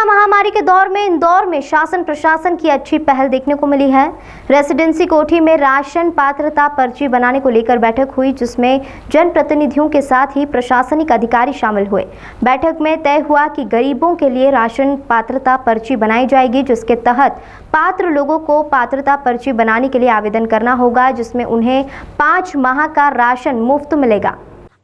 Corona महामारी के दौर में इंदौर में शासन प्रशासन की अच्छी पहल देखने को मिली है। रेसिडेंसी कोठी में राशन पात्रता पर्ची बनाने को लेकर बैठक हुई, जिसमें जनप्रतिनिधियों के साथ ही प्रशासनिक अधिकारी शामिल हुए। बैठक में तय हुआ कि गरीबों के लिए राशन पात्रता पर्ची बनाई जाएगी, जिसके तहत पात्र लोगों को पात्रता पर्ची बनाने के लिए आवेदन करना होगा, जिसमें उन्हें 5 माह का राशन मुफ्त मिलेगा।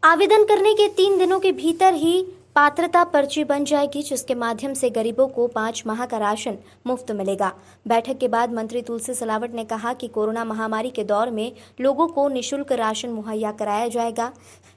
आवेदन करने के 3 दिनों के भीतर ही पात्रता पर्ची बन जाएगी, जिसके माध्यम से गरीबों को 5 माह का राशन मुफ्त मिलेगा। बैठक के बाद मंत्री तुलसी सिलावट ने कहा कि कोरोना महामारी के दौर में लोगों को निःशुल्क राशन मुहैया कराया जाएगा,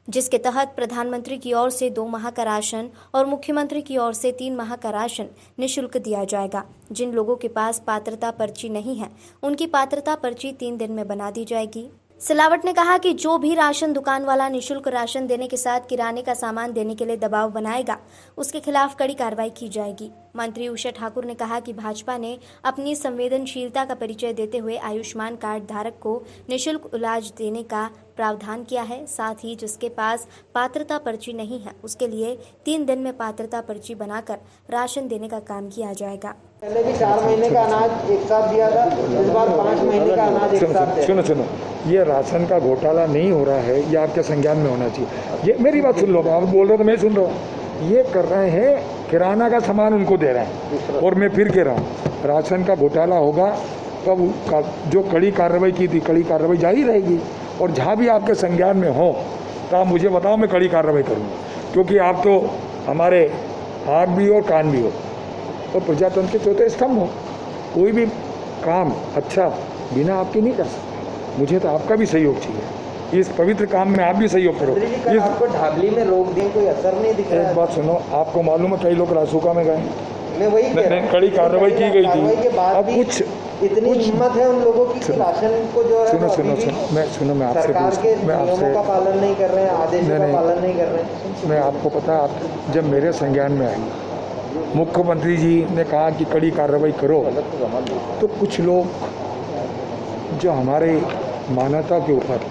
जिसके तहत प्रधानमंत्री की ओर से 2 माह का राशन और मुख्यमंत्री की ओर से 3 माह का राशन निःशुल्क दिया जाएगा। जिन लोगों के पास पात्रता पर्ची नहीं है, उनकी पात्रता पर्ची 3 दिन में बना दी जाएगी। सिलावट ने कहा कि जो भी राशन दुकान वाला निःशुल्क राशन देने के साथ किराने का सामान देने के लिए दबाव बनाएगा, उसके खिलाफ कड़ी कार्रवाई की जाएगी। मंत्री उषा ठाकुर ने कहा कि भाजपा ने अपनी संवेदनशीलता का परिचय देते हुए आयुष्मान कार्ड धारक को निःशुल्क इलाज देने का प्रावधान किया है। साथ ही जिसके पास पात्रता पर्ची नहीं है, उसके लिए 3 दिन में पात्रता पर्ची बनाकर राशन देने का काम किया जाएगा। पहले भी 4 महीने का अनाज एक साथ दिया था, इस बार 5 महीने का अनाज एक साथ। सुनो, ये राशन का घोटाला नहीं हो रहा है, ये आपके संज्ञान में होना चाहिए। ये मेरी बात सुन लो, आप बोल रहे हो तो मैं सुन रहा हूँ। ये कर रहे हैं, किराना का सामान उनको दे रहे हैं, और मैं फिर कह रहा हूँ राशन का घोटाला होगा तब जो कड़ी कार्रवाई की थी, कड़ी कार्रवाई जारी रहेगी। और जहाँ भी आपके संज्ञान में हो तो आप मुझे बताओ, मैं कड़ी कार्रवाई करूँगा, क्योंकि आप तो हमारे आँख भी हो कान भी हो और प्रजातंत्र के चौथे स्तंभ हो। कोई भी काम अच्छा बिना आपके नहीं कर सकते। मुझे तो आपका भी सहयोग चाहिए इस पवित्र काम में, आप भी सहयोग करो। इस आपको ढाबली में रोक दिए, कोई असर नहीं दिख रहा है। एक बात सुनो, आपको मालूम है कई लोग रासुका में गए, मैं वही कह रहा हूं, कड़ी कार्रवाई की गई थी। अब कुछ इतनी हिम्मत है उन लोगों की कि राशन को जो है मैं आपसे सरकार के नियमों का पालन नहीं कर रहे हैं, आदेशों का पालन नहीं कर रहे हैं। मैं आपको पता है, आप जब मेरे संज्ञान में आई, मुख्यमंत्री जी ने कहा कि कड़ी कार्रवाई करो, तो कुछ लोग जो हमारे मानवता के ऊपर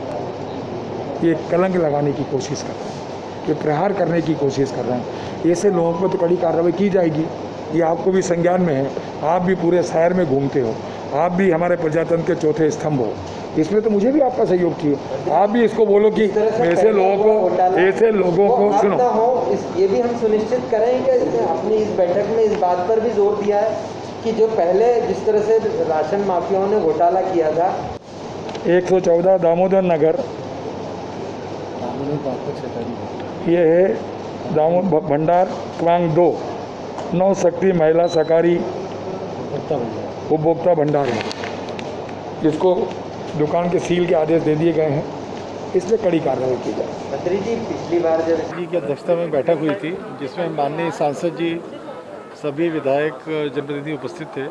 ये कलंक लगाने की कोशिश कर रहे हैं, ये प्रहार करने की कोशिश कर रहे हैं, ऐसे लोगों पर तो कड़ी कार्रवाई की जाएगी। ये आपको भी संज्ञान में है, आप भी पूरे शहर में घूमते हो, आप भी हमारे प्रजातंत्र के चौथे स्तंभ हो, इसमें तो मुझे भी आपका सहयोग चाहिए। आप भी इसको बोलो कि ऐसे लोगों को सुनो। ये भी हम सुनिश्चित करें कि अपनी इस बैठक में इस बात पर भी जोर दिया है कि जो पहले जिस तरह से राशन माफियाओं ने घोटाला किया था, 114 दामोदर नगर, ये है दामोदर भंडार क्वांग 2 9 शक्ति महिला सहकारी उपभोक्ता भंडार है, जिसको दुकान के सील के आदेश दे दिए गए हैं, इसलिए कड़ी कार्रवाई की जाए। मंत्री जी, पिछली बार जब जी की अध्यक्षता में बैठक हुई थी, जिसमें माननीय सांसद जी, सभी विधायक, जनप्रतिनिधि उपस्थित थे,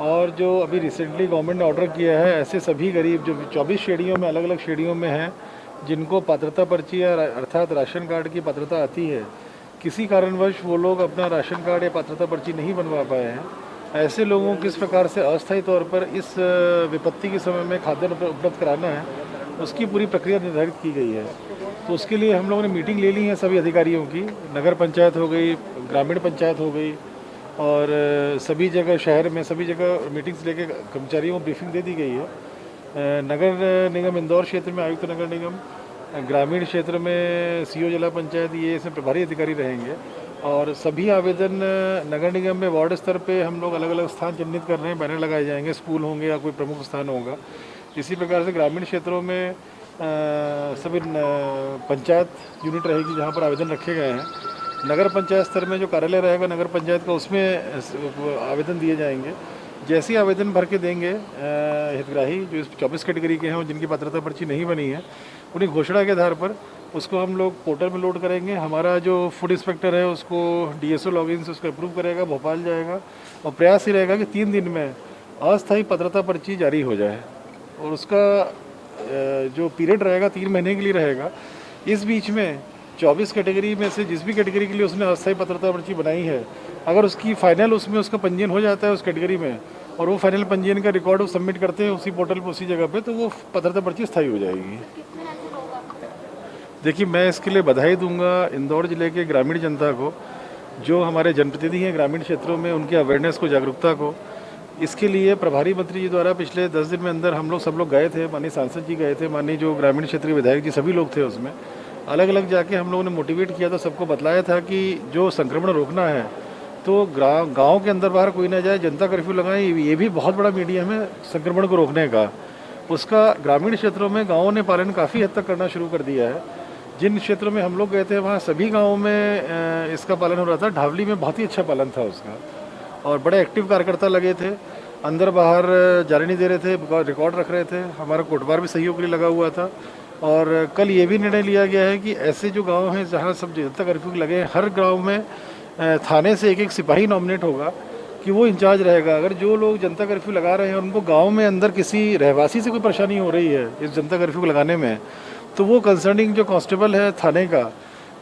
और जो अभी रिसेंटली गवर्नमेंट ने ऑर्डर किया है, ऐसे सभी गरीब जो 24 श्रेणियों में, अलग अलग श्रेणियों में हैं, जिनको पात्रता पर्ची या अर्थात राशन कार्ड की पात्रता आती है, किसी कारणवश वो लोग अपना राशन कार्ड या पात्रता पर्ची नहीं बनवा पाए हैं, ऐसे लोगों को किस प्रकार से अस्थायी तौर पर इस विपत्ति के समय में खाद्यान्न उपलब्ध कराना है, उसकी पूरी प्रक्रिया निर्धारित की गई है। तो उसके लिए हम लोगों ने मीटिंग ले ली है सभी अधिकारियों की, नगर पंचायत हो गई, ग्रामीण पंचायत हो गई, और सभी जगह शहर में सभी जगह मीटिंग्स लेके कर्मचारियों को ब्रीफिंग दे दी गई है। नगर निगम इंदौर क्षेत्र में आयुक्त नगर निगम, ग्रामीण क्षेत्र में सीओ जिला पंचायत, ये इसमें प्रभारी अधिकारी रहेंगे, और सभी आवेदन नगर निगम में वार्ड स्तर पे हम लोग अलग अलग स्थान चिन्हित कर रहे हैं, बैनर लगाए जाएंगे, स्कूल होंगे या कोई प्रमुख स्थान होगा। इसी प्रकार से ग्रामीण क्षेत्रों में सभी पंचायत यूनिट रहेगी जहाँ पर आवेदन रखे गए हैं। नगर पंचायत स्तर में जो कार्यालय रहेगा नगर पंचायत का, उसमें आवेदन दिए जाएंगे। जैसे ही आवेदन भर के देंगे हितग्राही जो इस 24 कैटेगरी के हैं और जिनकी पात्रता पर्ची नहीं बनी है, उन्हीं घोषणा के आधार पर उसको हम लोग पोर्टल में लोड करेंगे। हमारा जो फूड इंस्पेक्टर है उसको डीएसओ लॉगिन से उसको अप्रूव करेगा, भोपाल जाएगा, और प्रयास ही रहेगा कि 3 दिन में अस्थायी पात्रता पर्ची जारी हो जाए, और उसका जो पीरियड रहेगा 3 महीने के लिए रहेगा। इस बीच में 24 कैटेगरी में से जिस भी कैटेगरी के लिए उसने अस्थायी पात्रता पर्ची बनाई है, अगर उसकी फाइनल उसमें उसका पंजीयन हो जाता है उस कैटेगरी में, और वो फाइनल पंजीयन का रिकॉर्ड सबमिट करते हैं उसी पोर्टल पर उसी जगह पे, तो वो पात्रता पर्ची स्थायी हो जाएगी। देखिए, मैं इसके लिए बधाई दूंगा इंदौर ज़िले के ग्रामीण जनता को जो हमारे जनप्रतिनिधि हैं ग्रामीण क्षेत्रों में उनके अवेयरनेस को, जागरूकता को, इसके लिए प्रभारी मंत्री जी द्वारा पिछले 10 दिन में अंदर हम लोग सब लोग गए थे, माननीय सांसद जी गए थे, माननीय जो ग्रामीण क्षेत्र के विधायक जी सभी लोग थे उसमें, अलग अलग जाके हम लोगों ने मोटिवेट किया था, सबको बतलाया था कि जो संक्रमण रोकना है तो गांव के अंदर बाहर कोई ना जाए, जनता कर्फ्यू लगाएं, ये भी बहुत बड़ा मीडियम है संक्रमण को रोकने का। उसका ग्रामीण क्षेत्रों में गाँवों ने पालन काफ़ी हद तक करना शुरू कर दिया है। जिन क्षेत्रों में हम लोग गए थे वहाँ सभी गाँवों में इसका पालन हो रहा था। ढावली में बहुत ही अच्छा पालन था उसका, और बड़े एक्टिव कार्यकर्ता लगे थे, अंदर बाहर जाने नहीं दे रहे थे, रिकॉर्ड रख रहे थे। हमारा कोटवार भी सहयोग के लिए लगा हुआ था। और कल ये भी निर्णय लिया गया है कि ऐसे जो गांव हैं जहां सब जनता कर्फ्यू लगे हैं, हर गांव में थाने से एक सिपाही नॉमिनेट होगा कि वो इंचार्ज रहेगा। अगर जो लोग जनता कर्फ्यू लगा रहे हैं उनको गाँव में अंदर किसी रहवासी से कोई परेशानी हो रही है इस जनता कर्फ्यू को लगाने में, तो वो कंसर्निंग जो कांस्टेबल है थाने का,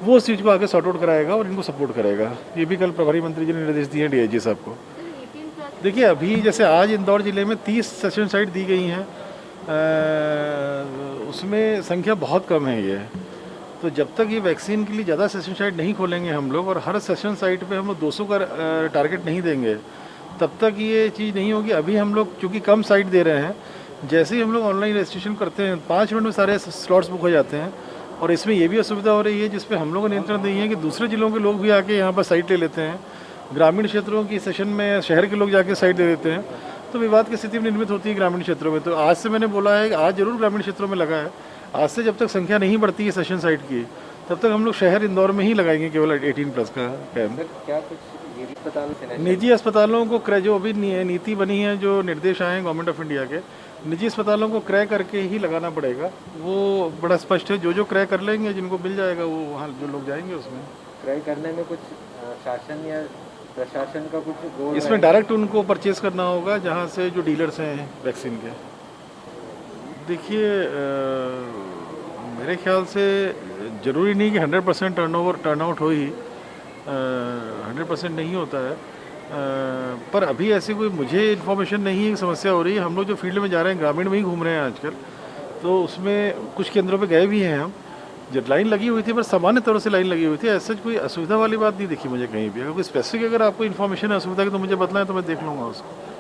वो उस चीज़ को आगे सॉर्ट आउट कराएगा और इनको सपोर्ट करेगा। ये भी कल प्रभारी मंत्री जी ने निर्देश दिए हैं डीआईजी साहब को। देखिए अभी जैसे आज इंदौर ज़िले में 30 सेशन साइट दी गई हैं, उसमें संख्या बहुत कम है ये। तो जब तक ये वैक्सीन के लिए ज़्यादा सेशन साइट नहीं खोलेंगे हम लोग और हर सेशन साइट पे हम लोग 200 का टारगेट नहीं देंगे, तब तक ये चीज़ नहीं होगी। अभी हम लोग चूँकि कम साइट दे रहे हैं, जैसे ही हम लोग ऑनलाइन रजिस्ट्रेशन करते हैं 5 मिनट में सारे स्लॉट्स बुक हो जाते हैं। और इसमें ये भी असुविधा हो रही है जिस पे हम लोग को नियंत्रण नहीं है कि दूसरे ज़िलों के लोग भी आके यहाँ पर साइट ले लेते हैं। ग्रामीण क्षेत्रों की सेशन में शहर के लोग जाके साइट दे देते हैं, तो विवाद की स्थिति निर्मित होती है ग्रामीण क्षेत्रों में। तो आज से मैंने बोला है कि आज जरूर ग्रामीण क्षेत्रों में लगा है। आज से जब तक संख्या नहीं बढ़ती है सेशन साइट की, तब तक हम लोग शहर इंदौर में ही लगाएंगे केवल 18+ का कैंप। क्या कुछ निजी अस्पताल निजी अस्पतालों को क्रय, जो अभी नीति बनी है, जो निर्देश आए हैं गवर्नमेंट ऑफ इंडिया के, निजी अस्पतालों को क्रय करके ही लगाना पड़ेगा। वो बड़ा स्पष्ट है, जो क्रय कर लेंगे, जिनको मिल जाएगा वो वहाँ जो लोग जाएंगे उसमें। क्रय करने में कुछ शासन या प्रशासन का कुछ रोल इसमें डायरेक्ट उनको परचेज करना होगा जहाँ से जो डीलर्स हैं वैक्सीन के। देखिए मेरे ख्याल से ज़रूरी नहीं कि 100% टर्नआउट हो ही, 100% नहीं होता है। पर अभी ऐसी कोई मुझे इन्फॉर्मेशन नहीं है कि समस्या हो रही है। हम लोग जो फील्ड में जा रहे हैं, ग्रामीण में ही घूम रहे हैं आजकल, तो उसमें कुछ केंद्रों पे गए भी हैं हम। जब लाइन लगी हुई थी, पर सामान्य तौर से लाइन लगी हुई थी, ऐसा कोई असुविधा वाली बात नहीं दिखी मुझे कहीं भी। अगर कोई स्पेसिफिक अगर आपको इन्फॉर्मेशन है असुविधा की तो मुझे बतलाएं, तो मैं देख लूँगा उसको।